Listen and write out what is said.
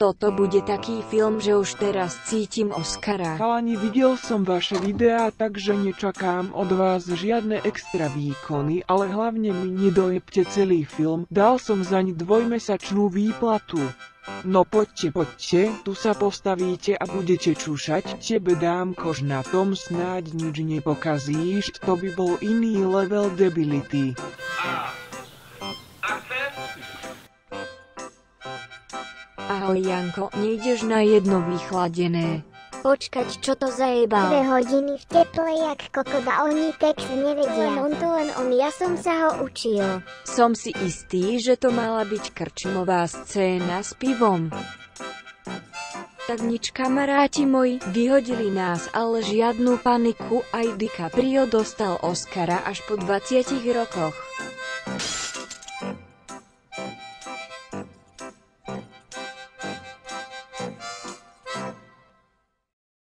Toto bude taký film, že už teraz cítim Oscara. Chalani, videl som vaše videá, takže nečakám od vás žiadne extra výkony, ale hlavne mi nedojebte celý film, dal som zaň 2-mesačnú výplatu. No poďte, tu sa postavíte a budete čušať, tebe dám kož na tom, snáď nič nepokazíš, to by bol iný level debility. Ahoj Janko, nejdeš na jedno vychladené? Počkať, čo to zajebal? 2 hodiny v teple jak kokoda, oni text nevedia. Len on, ja som sa ho učil. Som si istý, že to mala byť krčmová scéna s pivom. Tak nič, kamaráti moji, vyhodili nás, ale žiadnu paniku, aj DiCaprio dostal Oscara až po 20 rokoch.